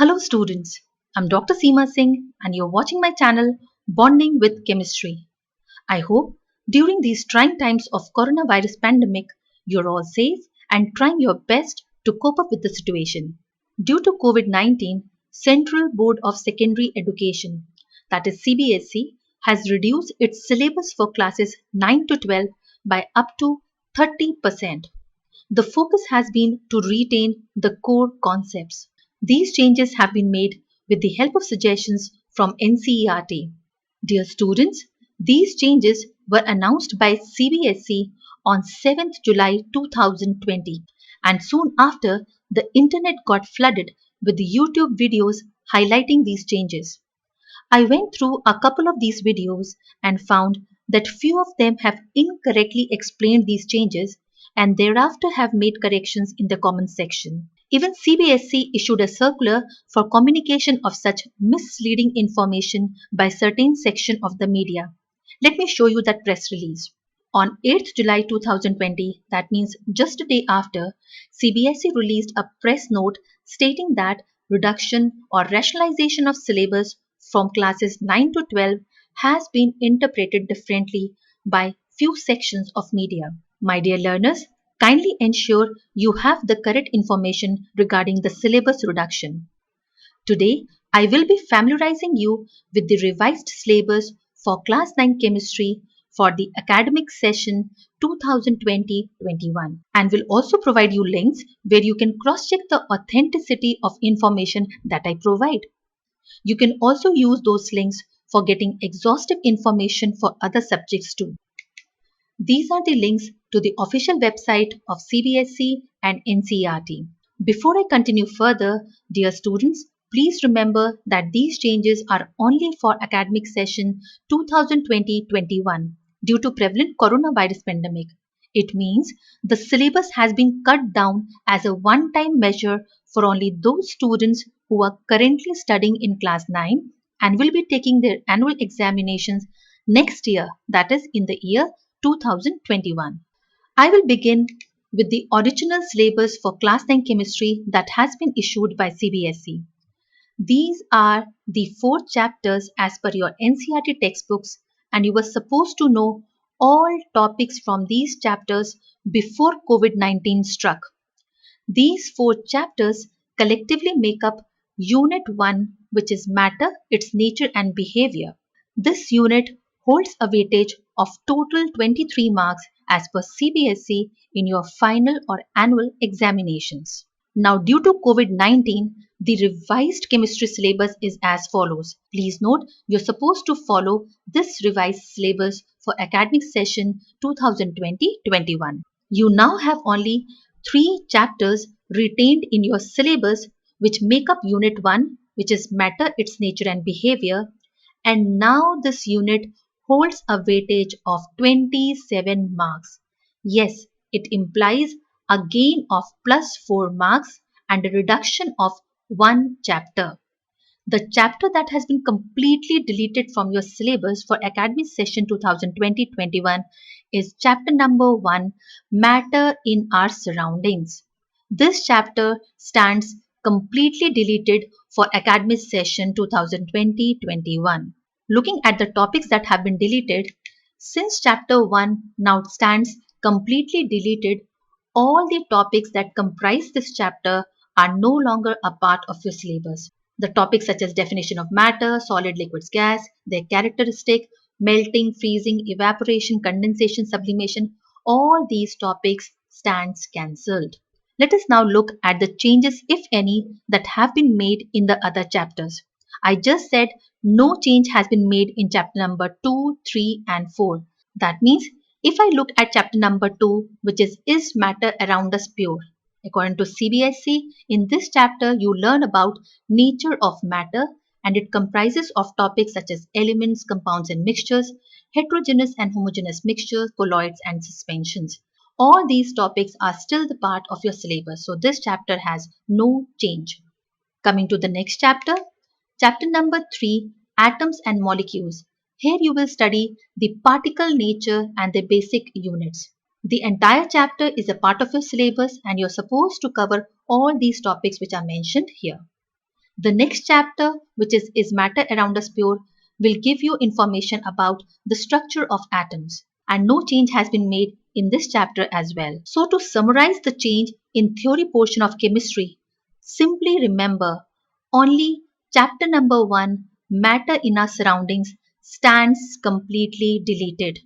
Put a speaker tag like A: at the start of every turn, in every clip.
A: Hello students, I'm Dr. Seema Singh and you're watching my channel Bonding with Chemistry. I hope during these trying times of coronavirus pandemic, you're all safe and trying your best to cope up with the situation. Due to COVID-19, Central Board of Secondary Education, that is CBSE, has reduced its syllabus for classes 9 to 12 by up to 30%. The focus has been to retain the core concepts. These changes have been made with the help of suggestions from NCERT. Dear students, these changes were announced by CBSE on 7th July 2020, and soon after the internet got flooded with the YouTube videos highlighting these changes. I went through a couple of these videos and found that few of them have incorrectly explained these changes and thereafter have made corrections in the comments section. Even CBSE issued a circular for communication of such misleading information by certain section of the media. Let me show you that press release. On 8th July 2020, that means just a day after, CBSE released a press note stating that reduction or rationalization of syllabus from classes 9 to 12 has been interpreted differently by few sections of media. My dear learners, kindly ensure you have the correct information regarding the syllabus reduction. Today, I will be familiarizing you with the revised syllabus for Class 9 Chemistry for the academic session 2020-21 and will also provide you links where you can cross-check the authenticity of information that I provide. You can also use those links for getting exhaustive information for other subjects too. These are the links to the official website of CBSE and NCERT. Before I continue further, dear students, please remember that these changes are only for academic session 2020-21 due to prevalent coronavirus pandemic. It means the syllabus has been cut down as a one-time measure for only those students who are currently studying in class 9 and will be taking their annual examinations next year, that is in the year 2021. I will begin with the original syllabus for Class 9 Chemistry that has been issued by CBSE. These are the 4 chapters as per your NCERT textbooks and you were supposed to know all topics from these chapters before COVID-19 struck. These 4 chapters collectively make up Unit 1, which is Matter, its Nature and Behavior. This unit holds a weightage of total 23 marks as per CBSE in your final or annual examinations. Now, due to COVID-19, the revised chemistry syllabus is as follows. Please note, you're supposed to follow this revised syllabus for academic session 2020-21. You now have only 3 chapters retained in your syllabus which make up Unit 1, which is Matter, its Nature and Behavior, and now this unit holds a weightage of 27 marks. Yes, it implies a gain of plus 4 marks and a reduction of 1 chapter. The chapter that has been completely deleted from your syllabus for academic session 2020-21 is chapter number 1, Matter in Our Surroundings. This chapter stands completely deleted for academic session 2020-21. Looking at the topics that have been deleted, since chapter 1 now stands completely deleted, all the topics that comprise this chapter are no longer a part of your syllabus. The topics such as definition of matter, solid, liquids, gas, their characteristic, melting, freezing, evaporation, condensation, sublimation, all these topics stands cancelled. Let us now look at the changes, if any, that have been made in the other chapters. I just said no change has been made in chapter number 2, 3 and 4. That means if I look at chapter number 2, which is matter around us pure? According to CBSE, in this chapter you learn about nature of matter and it comprises of topics such as elements, compounds and mixtures, heterogeneous and homogeneous mixtures, colloids and suspensions. All these topics are still the part of your syllabus, so this chapter has no change. Coming to the next chapter, chapter number 3, Atoms and Molecules. Here you will study the particle nature and their basic units. The entire chapter is a part of your syllabus and you're supposed to cover all these topics which are mentioned here. The next chapter, which is Matter Around Us Pure, will give you information about the structure of atoms, and no change has been made in this chapter as well. So to summarize the change in theory portion of chemistry, simply remember only chapter number 1, Matter in Our Surroundings, stands completely deleted.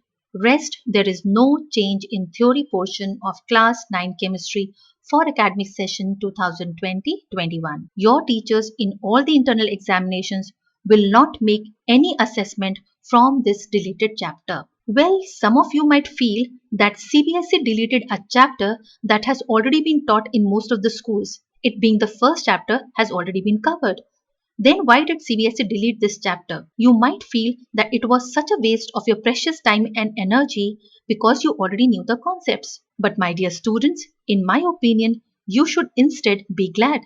A: Rest, there is no change in theory portion of class 9 chemistry for academic session 2020-21. Your teachers in all the internal examinations will not make any assessment from this deleted chapter. Well, some of you might feel that CBSE deleted a chapter that has already been taught in most of the schools. It being the first chapter has already been covered. Then why did CBSE delete this chapter? You might feel that it was such a waste of your precious time and energy because you already knew the concepts. But my dear students, in my opinion, you should instead be glad.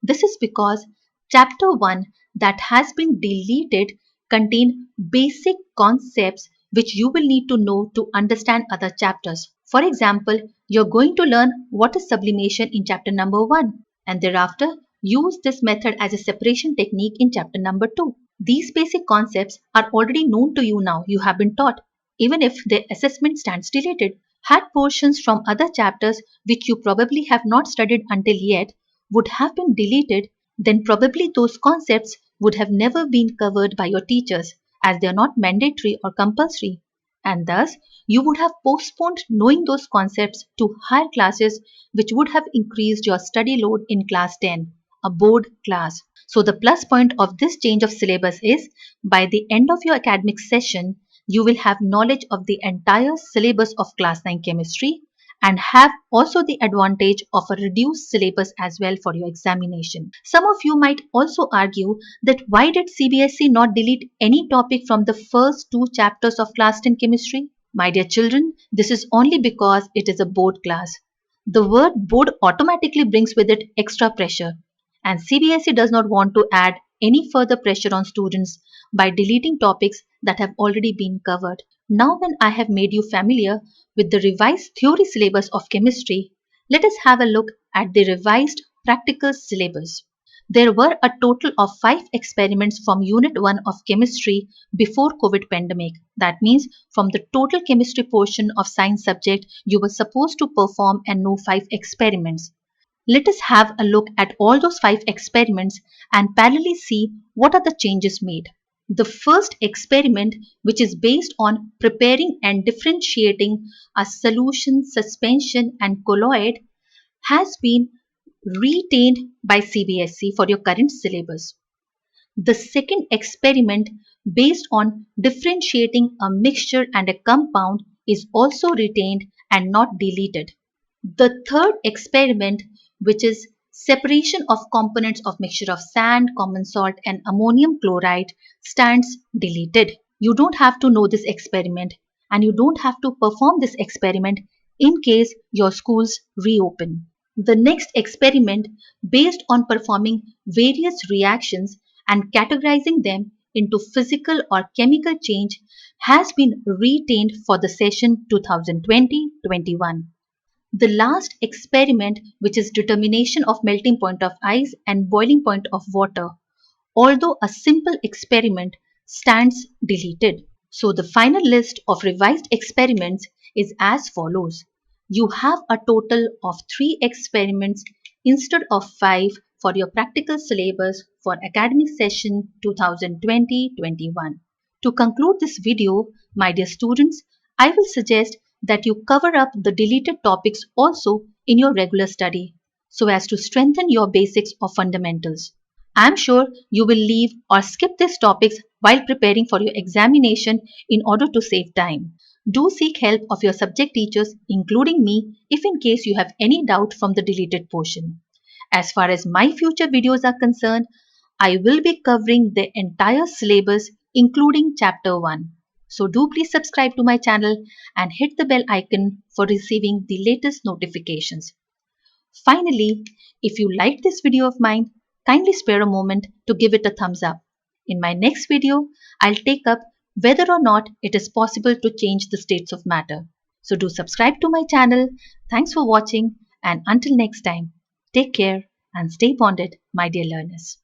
A: This is because chapter 1 that has been deleted contain basic concepts which you will need to know to understand other chapters. For example, you're going to learn what is sublimation in chapter number 1 and thereafter use this method as a separation technique in chapter number 2. These basic concepts are already known to you now, you have been taught, even if the assessment stands deleted. Had portions from other chapters which you probably have not studied until yet would have been deleted, then probably those concepts would have never been covered by your teachers as they are not mandatory or compulsory. And thus, you would have postponed knowing those concepts to higher classes, which would have increased your study load in class 10, a board class. So the plus point of this change of syllabus is by the end of your academic session, you will have knowledge of the entire syllabus of class 9 chemistry and have also the advantage of a reduced syllabus as well for your examination. Some of you might also argue that why did CBSE not delete any topic from the first 2 chapters of class 10 chemistry? My dear children, this is only because it is a board class. The word board automatically brings with it extra pressure, and CBSE does not want to add any further pressure on students by deleting topics that have already been covered. Now when I have made you familiar with the revised theory syllabus of chemistry, let us have a look at the revised practical syllabus. There were a total of 5 experiments from Unit 1 of Chemistry before COVID pandemic. That means from the total chemistry portion of science subject, you were supposed to perform and know 5 experiments. Let us have a look at all those 5 experiments and parallelly see what are the changes made. The first experiment, which is based on preparing and differentiating a solution, suspension and colloid, has been retained by CBSE for your current syllabus. The second experiment, based on differentiating a mixture and a compound, is also retained and not deleted. The third experiment, which is separation of components of mixture of sand, common salt and ammonium chloride, stands deleted. You don't have to know this experiment and you don't have to perform this experiment in case your schools reopen. The next experiment, based on performing various reactions and categorizing them into physical or chemical change, has been retained for the session 2020-21. The last experiment, which is determination of melting point of ice and boiling point of water, although a simple experiment, stands deleted. So the final list of revised experiments is as follows. You have a total of 3 experiments instead of 5 for your practical syllabus for academic session 2020-21. To conclude this video, my dear students, I will suggest that you cover up the deleted topics also in your regular study so as to strengthen your basics or fundamentals. I am sure you will leave or skip these topics while preparing for your examination in order to save time. Do seek help of your subject teachers, including me, if in case you have any doubt from the deleted portion. As far as my future videos are concerned, I will be covering the entire syllabus including chapter 1. So do please subscribe to my channel and hit the bell icon for receiving the latest notifications. Finally, if you liked this video of mine, kindly spare a moment to give it a thumbs up. In my next video, I'll take up whether or not it is possible to change the states of matter. So do subscribe to my channel. Thanks for watching, and until next time, take care and stay bonded, my dear learners.